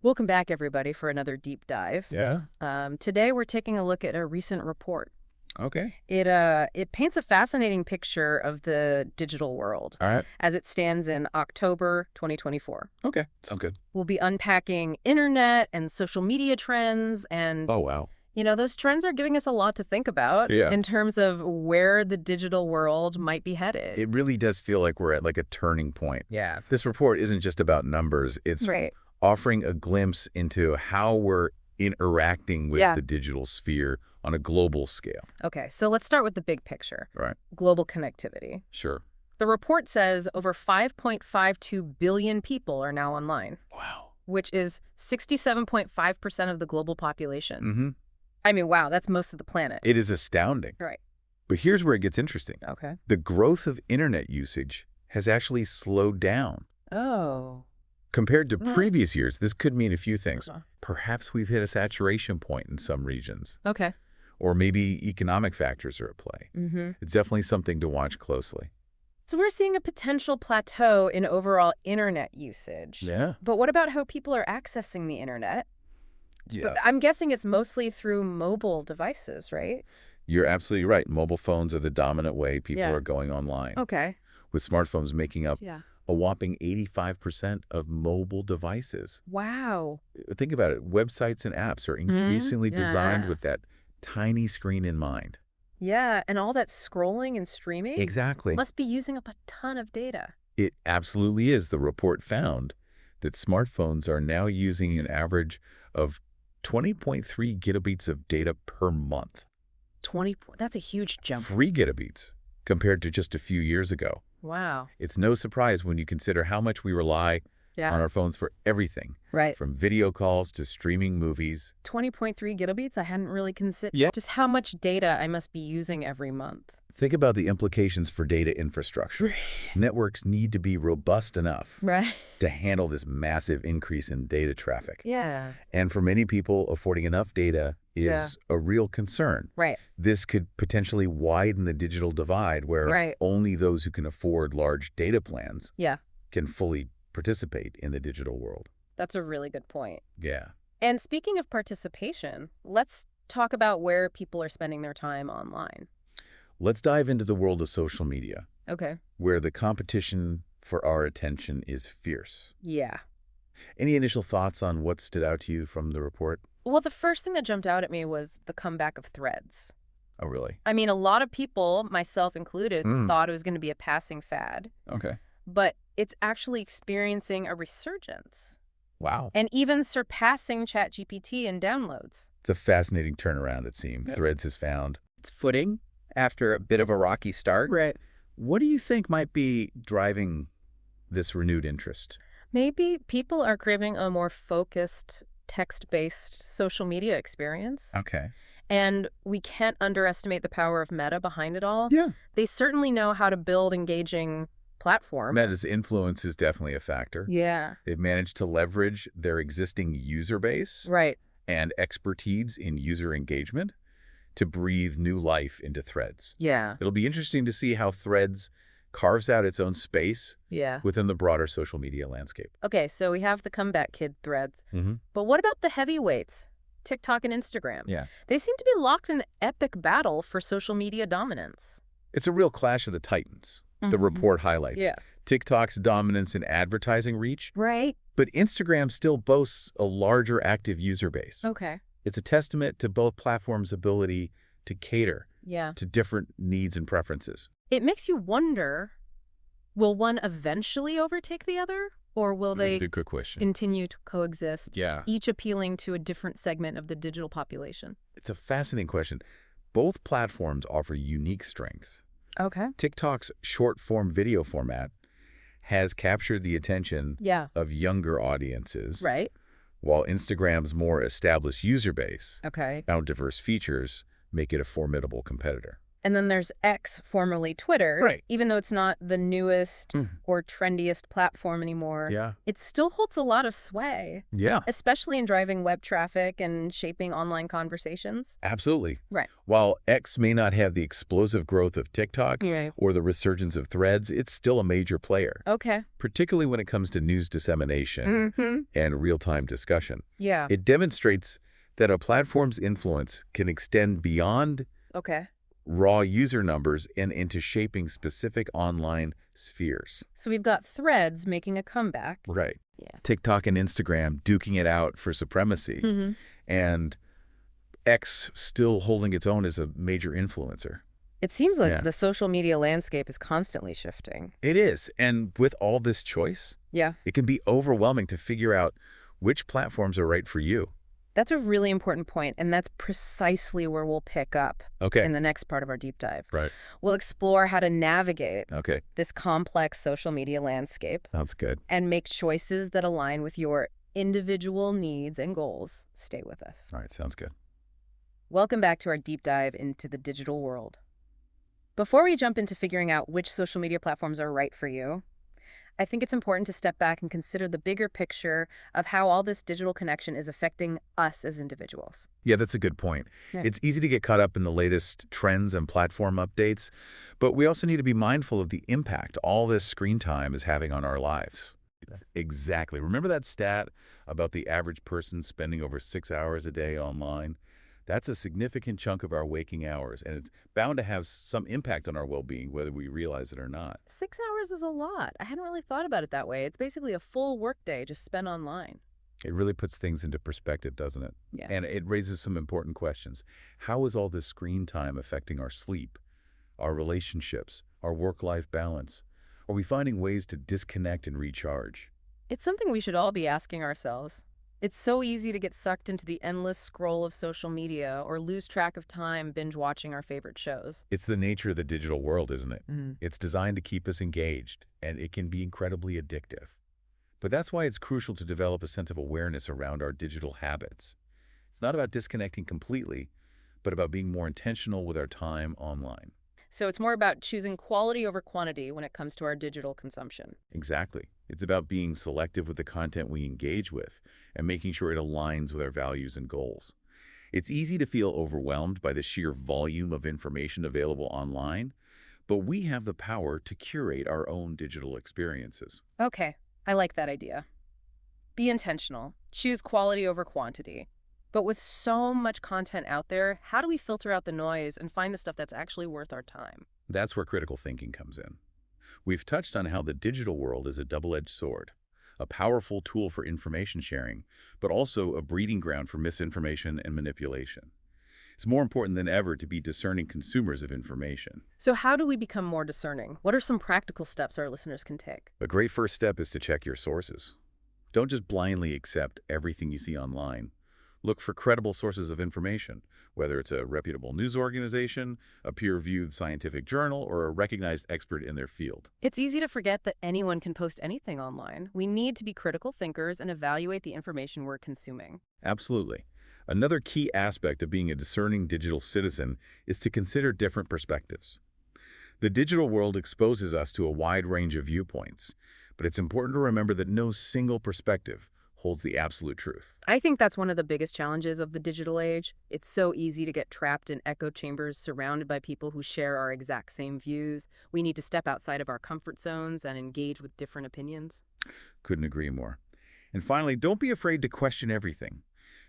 Welcome back, everybody, for another deep dive. Yeah. Today, we're taking a look at a recent report. Okay. It paints a fascinating picture of the digital world All right. as it stands in October 2024. Okay. Sounds good. We'll be unpacking internet and social media trends, and Oh, wow. those trends are giving us a lot to think about Yeah. in terms of where the digital world might be headed. It really does feel like we're at like a turning point. Yeah. This report isn't just about numbers. It's Right. offering a glimpse into how we're interacting with the digital sphere on a global scale. Okay, so let's start with the big picture. Right. Global connectivity. Sure. The report says over 5.52 billion people are now online, Wow. which is 67.5% of the global population. Mm-hmm. I mean, wow, that's most of the planet. It is astounding. Right. But here's where it gets interesting. Okay. The growth of internet usage has actually slowed down. Oh. Compared to previous years, this could mean a few things. Okay. Perhaps we've hit a saturation point in some regions. Okay. Or maybe economic factors are at play. Mm-hmm. It's definitely something to watch closely. So we're seeing a potential plateau in overall internet usage. Yeah. But what about how people are accessing the internet? Yeah. I'm guessing it's mostly through mobile devices, right? You're absolutely right. Mobile phones are the dominant way people Yeah. are going online, Okay. with smartphones making up Yeah. a whopping 85% of mobile devices. Wow. Think about it. Websites and apps are increasingly designed Yeah. with that tiny screen in mind. Yeah, and all that scrolling and streaming Exactly. must be using up a ton of data. It absolutely is. The report found that smartphones are now using an average of 20.3 gigabits of data per month. 20, that's a huge jump. 3 gigabits compared to just a few years ago. Wow. It's no surprise when you consider how much we rely on our phones for everything, Right. from video calls to streaming movies. 20.3 gigabits, I hadn't really considered Yeah. just how much data I must be using every month. Think about the implications for data infrastructure. Networks need to be robust enough Right. to handle this massive increase in data traffic. Yeah. And for many people, affording enough data is a real concern. Right. This could potentially widen the digital divide where only those who can afford large data plans can fully participate in the digital world. That's a really good point. Yeah. And speaking of participation, let's talk about where people are spending their time online. Let's dive into the world of social media, Okay. where the competition for our attention is fierce. Yeah. Any initial thoughts on what stood out to you from the report? Well, the first thing that jumped out at me was the comeback of Threads. Oh, really? I mean, a lot of people, myself included, thought it was going to be a passing fad. Okay. But it's actually experiencing a resurgence. Wow. And even surpassing ChatGPT in downloads. It's a fascinating turnaround, it seems. Threads has found its footing after a bit of a rocky start. Right. What do you think might be driving this renewed interest? Maybe people are craving a more focused, text-based social media experience. Okay. And we can't underestimate the power of Meta behind it all. Yeah. They certainly know how to build engaging platforms. Meta's influence is definitely a factor. Yeah. They've managed to leverage their existing user base and expertise in user engagement to breathe new life into Threads. Yeah. It'll be interesting to see how Threads carves out its own space within the broader social media landscape. Okay, so we have the comeback kid Threads. But what about the heavyweights? TikTok and Instagram. Yeah. They seem to be locked in an epic battle for social media dominance. It's a real clash of the titans, the report highlights. Yeah. TikTok's dominance in advertising reach, Right. but Instagram still boasts a larger active user base. Okay. It's a testament to both platforms' ability to cater Yeah. to different needs and preferences. It makes you wonder, will one eventually overtake the other? Or will they Good question. continue to coexist, Yeah. each appealing to a different segment of the digital population? It's a fascinating question. Both platforms offer unique strengths. Okay. TikTok's short-form video format has captured the attention of younger audiences, Right. while Instagram's more established user base Okay. and diverse features make it a formidable competitor. And then there's X, formerly Twitter. Right. Even though it's not the newest Mm. or trendiest platform anymore, Yeah. it still holds a lot of sway, Yeah. especially in driving web traffic and shaping online conversations. Absolutely. Right. While X may not have the explosive growth of TikTok Right. or the resurgence of Threads, it's still a major player, Okay. particularly when it comes to news dissemination Mm-hmm. and real-time discussion. Yeah. It demonstrates that a platform's influence can extend beyond Okay. raw user numbers and into shaping specific online spheres. So we've got Threads making a comeback. Right. Yeah. TikTok and Instagram duking it out for supremacy, Mm-hmm. and X still holding its own as a major influencer. It seems like Yeah. the social media landscape is constantly shifting. It is, and with all this choice, Yeah. it can be overwhelming to figure out which platforms are right for you. That's a really important point, and that's precisely where we'll pick up Okay. in the next part of our deep dive. Right. We'll explore how to navigate Okay. this complex social media landscape That's good. and make choices that align with your individual needs and goals. Stay with us. All right. Sounds good. Welcome back to our deep dive into the digital world. Before we jump into figuring out which social media platforms are right for you, I think it's important to step back and consider the bigger picture of how all this digital connection is affecting us as individuals. Yeah, that's a good point. Yeah. It's easy to get caught up in the latest trends and platform updates, but we also need to be mindful of the impact all this screen time is having on our lives. Exactly. Remember that stat about the average person spending over 6 hours a day online? That's a significant chunk of our waking hours, and it's bound to have some impact on our well-being, whether we realize it or not. 6 hours is a lot. I hadn't really thought about it that way. It's basically a full workday just spent online. It really puts things into perspective, doesn't it? Yeah. And it raises some important questions. How is all this screen time affecting our sleep, our relationships, our work-life balance? Are we finding ways to disconnect and recharge? It's something we should all be asking ourselves. It's so easy to get sucked into the endless scroll of social media or lose track of time binge watching our favorite shows. It's the nature of the digital world, isn't it? Mm-hmm. It's designed to keep us engaged, and it can be incredibly addictive. But that's why it's crucial to develop a sense of awareness around our digital habits. It's not about disconnecting completely, but about being more intentional with our time online. So it's more about choosing quality over quantity when it comes to our digital consumption. Exactly. It's about being selective with the content we engage with and making sure it aligns with our values and goals. It's easy to feel overwhelmed by the sheer volume of information available online, but we have the power to curate our own digital experiences. Okay, I like that idea. Be intentional. Choose quality over quantity. But with so much content out there, how do we filter out the noise and find the stuff that's actually worth our time? That's where critical thinking comes in. We've touched on how the digital world is a double-edged sword, a powerful tool for information sharing, but also a breeding ground for misinformation and manipulation. It's more important than ever to be discerning consumers of information. So how do we become more discerning? What are some practical steps our listeners can take? A great first step is to check your sources. Don't just blindly accept everything you see online. Look for credible sources of information, whether it's a reputable news organization, a peer-reviewed scientific journal, or a recognized expert in their field. It's easy to forget that anyone can post anything online. We need to be critical thinkers and evaluate the information we're consuming. Absolutely. Another key aspect of being a discerning digital citizen is to consider different perspectives. The digital world exposes us to a wide range of viewpoints, but it's important to remember that no single perspective holds the absolute truth. I think that's one of the biggest challenges of the digital age. It's so easy to get trapped in echo chambers surrounded by people who share our exact same views. We need to step outside of our comfort zones and engage with different opinions. Couldn't agree more. And finally, don't be afraid to question everything.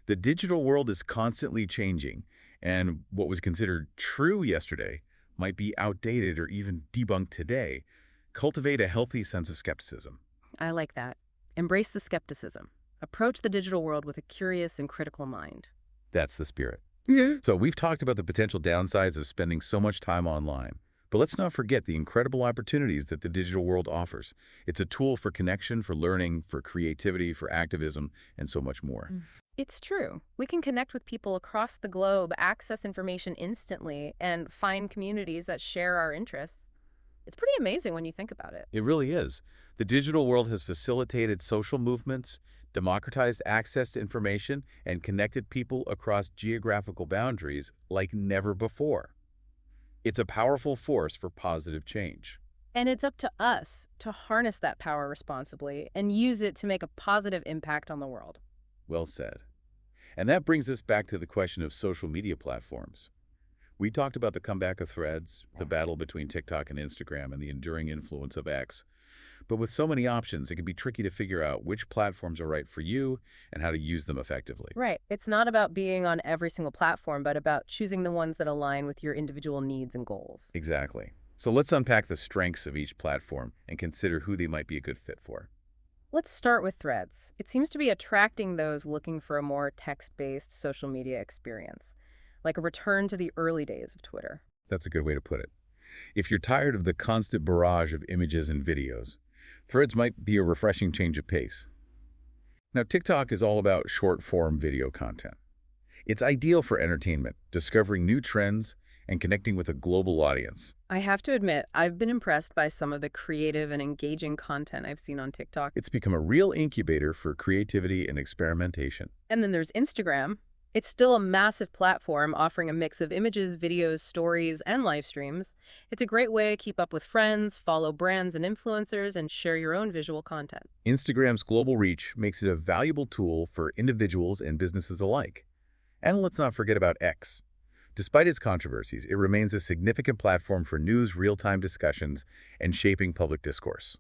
The digital world is constantly changing, and what was considered true yesterday might be outdated or even debunked today. Cultivate a healthy sense of skepticism. I like that. Embrace the skepticism. Approach the digital world with a curious and critical mind. That's the spirit. Yeah. So we've talked about the potential downsides of spending so much time online, but let's not forget the incredible opportunities that the digital world offers. It's a tool for connection, for learning, for creativity, for activism, and so much more. It's true. We can connect with people across the globe, access information instantly, and find communities that share our interests. It's pretty amazing when you think about it. It really is. The digital world has facilitated social movements, democratized access to information, and connected people across geographical boundaries like never before. It's a powerful force for positive change. And it's up to us to harness that power responsibly and use it to make a positive impact on the world. Well said. And that brings us back to the question of social media platforms. We talked about the comeback of Threads, the battle between TikTok and Instagram, and the enduring influence of X. But with so many options, it can be tricky to figure out which platforms are right for you and how to use them effectively. Right. It's not about being on every single platform, but about choosing the ones that align with your individual needs and goals. Exactly. So let's unpack the strengths of each platform and consider who they might be a good fit for. Let's start with Threads. It seems to be attracting those looking for a more text-based social media experience, like a return to the early days of Twitter. That's a good way to put it. If you're tired of the constant barrage of images and videos, Threads might be a refreshing change of pace. Now, TikTok is all about short-form video content. It's ideal for entertainment, discovering new trends, and connecting with a global audience. I have to admit, I've been impressed by some of the creative and engaging content I've seen on TikTok. It's become a real incubator for creativity and experimentation. And then there's Instagram. It's still a massive platform offering a mix of images, videos, stories, and live streams. It's a great way to keep up with friends, follow brands and influencers, and share your own visual content. Instagram's global reach makes it a valuable tool for individuals and businesses alike. And let's not forget about X. Despite its controversies, it remains a significant platform for news, real-time discussions, and shaping public discourse.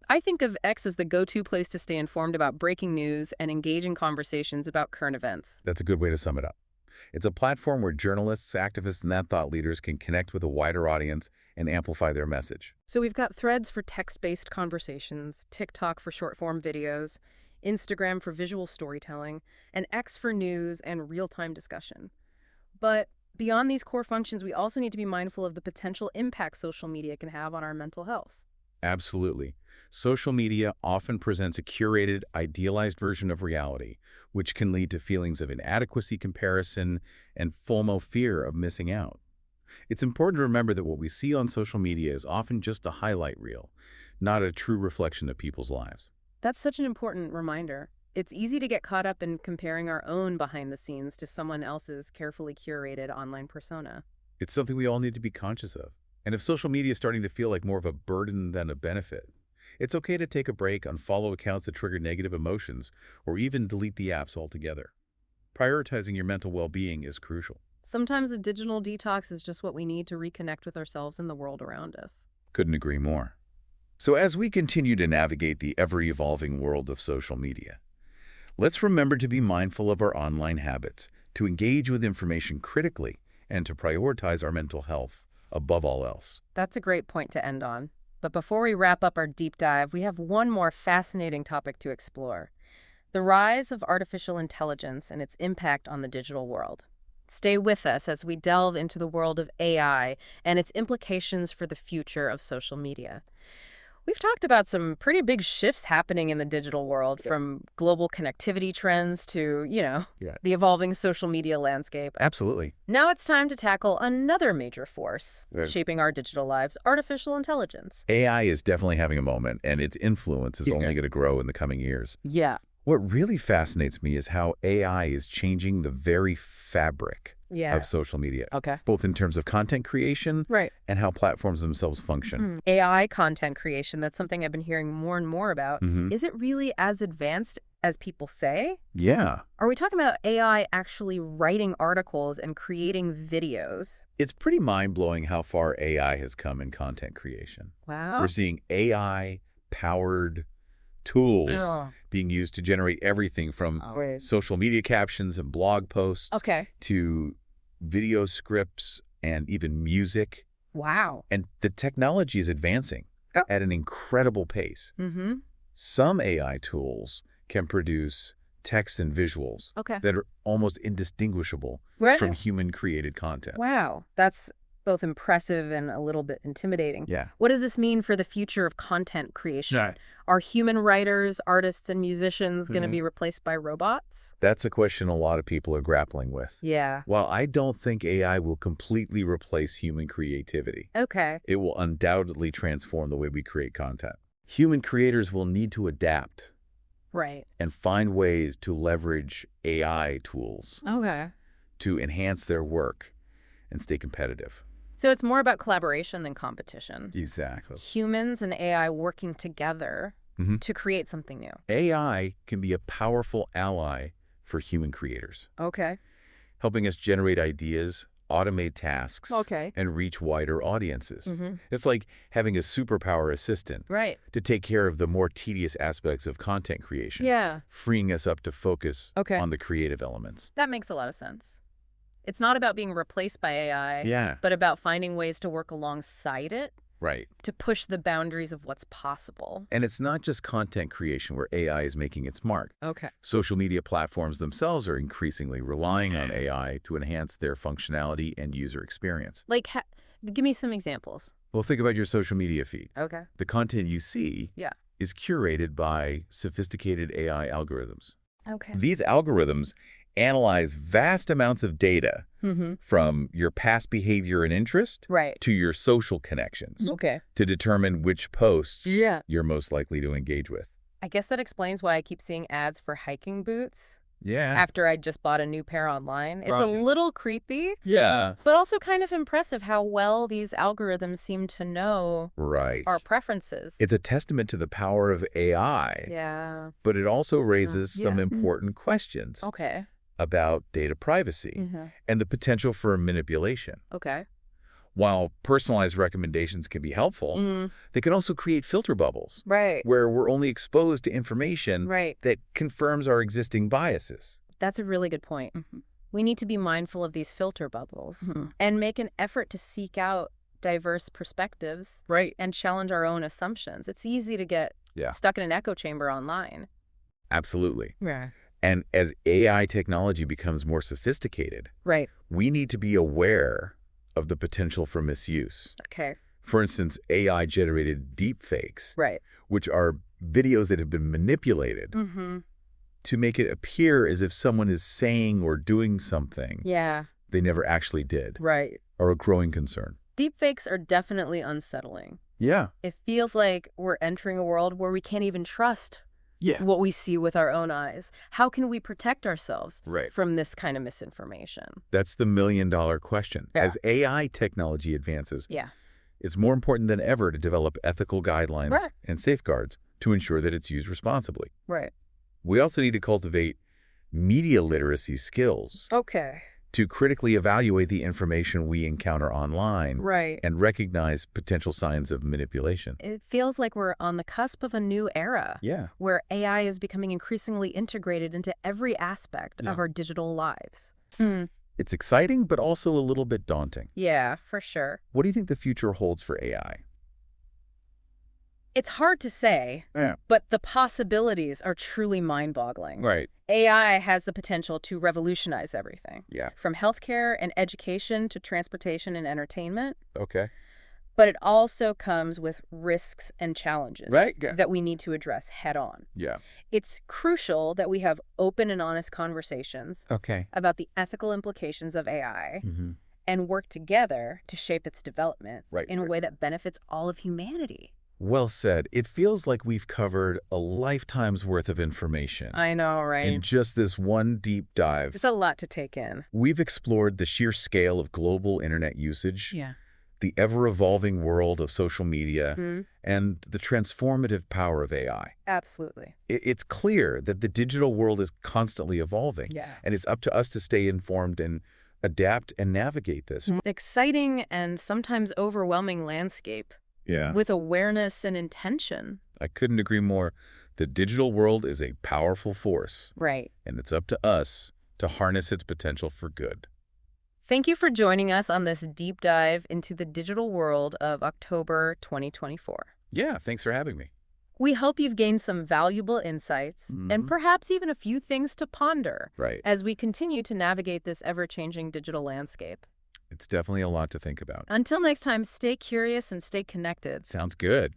I think of X as the go-to place to stay informed about breaking news and engage in conversations about current events. That's a good way to sum it up. It's a platform where journalists, activists, and thought leaders can connect with a wider audience and amplify their message. So we've got Threads for text-based conversations, TikTok for short-form videos, Instagram for visual storytelling, and X for news and real-time discussion. But beyond these core functions, we also need to be mindful of the potential impact social media can have on our mental health. Absolutely. Social media often presents a curated, idealized version of reality, which can lead to feelings of inadequacy, comparison, and FOMO, fear of missing out. It's important to remember that what we see on social media is often just a highlight reel, not a true reflection of people's lives. That's such an important reminder. It's easy to get caught up in comparing our own behind the scenes to someone else's carefully curated online persona. It's something we all need to be conscious of. And if social media is starting to feel like more of a burden than a benefit, it's okay to take a break, unfollow accounts that trigger negative emotions, or even delete the apps altogether. Prioritizing your mental well-being is crucial. Sometimes a digital detox is just what we need to reconnect with ourselves and the world around us. Couldn't agree more. So as we continue to navigate the ever-evolving world of social media, let's remember to be mindful of our online habits, to engage with information critically, and to prioritize our mental health above all else. That's a great point to end on. But before we wrap up our deep dive, we have one more fascinating topic to explore: the rise of artificial intelligence and its impact on the digital world. Stay with us as we delve into the world of AI and its implications for the future of social media. We've talked about some pretty big shifts happening in the digital world, from global connectivity trends to, the evolving social media landscape. Absolutely. Now it's time to tackle another major force shaping our digital lives: artificial intelligence. AI is definitely having a moment, and its influence is only going to grow in the coming years. Yeah. What really fascinates me is how AI is changing the very fabric of social media, both in terms of content creation and how platforms themselves function. AI content creation, that's something I've been hearing more and more about. Is it really as advanced as people say? Yeah. Are we talking about AI actually writing articles and creating videos? It's pretty mind-blowing how far AI has come in content creation. Wow. We're seeing AI-powered tools being used to generate everything from social media captions and blog posts to video scripts and even music. Wow. And the technology is advancing at an incredible pace. Some AI tools can produce text and visuals that are almost indistinguishable from human-created content. Wow. That's both impressive and a little bit intimidating. Yeah. What does this mean for the future of content creation? Are human writers, artists, and musicians going to be replaced by robots? That's a question a lot of people are grappling with. Yeah. While I don't think AI will completely replace human creativity, it will undoubtedly transform the way we create content. Human creators will need to adapt and find ways to leverage AI tools to enhance their work and stay competitive. So it's more about collaboration than competition. Exactly. Humans and AI working together Mhm. to create something new. AI can be a powerful ally for human creators, Okay. helping us generate ideas, automate tasks, Okay. and reach wider audiences. Mm-hmm. It's like having a superpower assistant Right. to take care of the more tedious aspects of content creation, Yeah. freeing us up to focus Okay. on the creative elements. That makes a lot of sense. It's not about being replaced by AI, Yeah. but about finding ways to work alongside it Right. to push the boundaries of what's possible. And it's not just content creation where AI is making its mark. Okay. Social media platforms themselves are increasingly relying on AI to enhance their functionality and user experience. Like, give me some examples. Well, think about your social media feed. Okay. The content you see Yeah. is curated by sophisticated AI algorithms. Okay. These algorithms analyze vast amounts of data Mm-hmm. from your past behavior and interest Right. to your social connections Okay. to determine which posts Yeah. you're most likely to engage with. I guess that explains why I keep seeing ads for hiking boots Yeah. after I just bought a new pair online. It's a Right. little creepy, Yeah. but also kind of impressive how well these algorithms seem to know Right. our preferences. It's a testament to the power of AI, Yeah. but it also raises some Yeah. important questions Okay. about data privacy Mm-hmm. and the potential for manipulation. Okay. While personalized recommendations can be helpful, Mm, they can also create filter bubbles right. where we're only exposed to information Right. that confirms our existing biases. That's a really good point. We need to be mindful of these filter bubbles and make an effort to seek out diverse perspectives Right. and challenge our own assumptions. It's easy to get Yeah. stuck in an echo chamber online. Absolutely. Yeah. And as AI technology becomes more sophisticated, Right. we need to be aware of the potential for misuse. Okay. For instance, AI-generated deepfakes, Right. which are videos that have been manipulated Mm-hmm. to make it appear as if someone is saying or doing something Yeah. they never actually did, Right. are a growing concern. Deepfakes are definitely unsettling. Yeah. It feels like we're entering a world where we can't even trust Yeah. what we see with our own eyes. How can we protect ourselves Right. from this kind of misinformation? That's the million-dollar question. Yeah. As AI technology advances, Yeah. it's more important than ever to develop ethical guidelines Right. and safeguards to ensure that it's used responsibly. Right. We also need to cultivate media literacy skills Okay. to critically evaluate the information we encounter online Right. and recognize potential signs of manipulation. It feels like we're on the cusp of a new era Yeah. where AI is becoming increasingly integrated into every aspect Yeah. of our digital lives. It's exciting, but also a little bit daunting. Yeah, for sure. What do you think the future holds for AI? It's hard to say, Yeah. but the possibilities are truly mind-boggling. Right. AI has the potential to revolutionize everything, Yeah. from healthcare and education to transportation and entertainment. Okay. But it also comes with risks and challenges Right. Yeah. that we need to address head on. Yeah. It's crucial that we have open and honest conversations Okay. about the ethical implications of AI Mm-hmm. and work together to shape its development Right. in a way that benefits all of humanity. Well said. It feels like we've covered a lifetime's worth of information I know, right? in just this one deep dive. It's a lot to take in. We've explored the sheer scale of global internet usage, Yeah. the ever-evolving world of social media, Mhm. and the transformative power of AI. Absolutely. It's clear that the digital world is constantly evolving, Yeah. and it's up to us to stay informed and adapt and navigate this. Exciting and sometimes overwhelming landscape Yeah. with awareness and intention. I couldn't agree more. The digital world is a powerful force, Right. and it's up to us to harness its potential for good. Thank you for joining us on this deep dive into the digital world of October 2024. Yeah, thanks for having me. We hope you've gained some valuable insights and Mhm. perhaps even a few things to ponder Right. as we continue to navigate this ever-changing digital landscape. It's definitely a lot to think about. Until next time, stay curious and stay connected. Sounds good.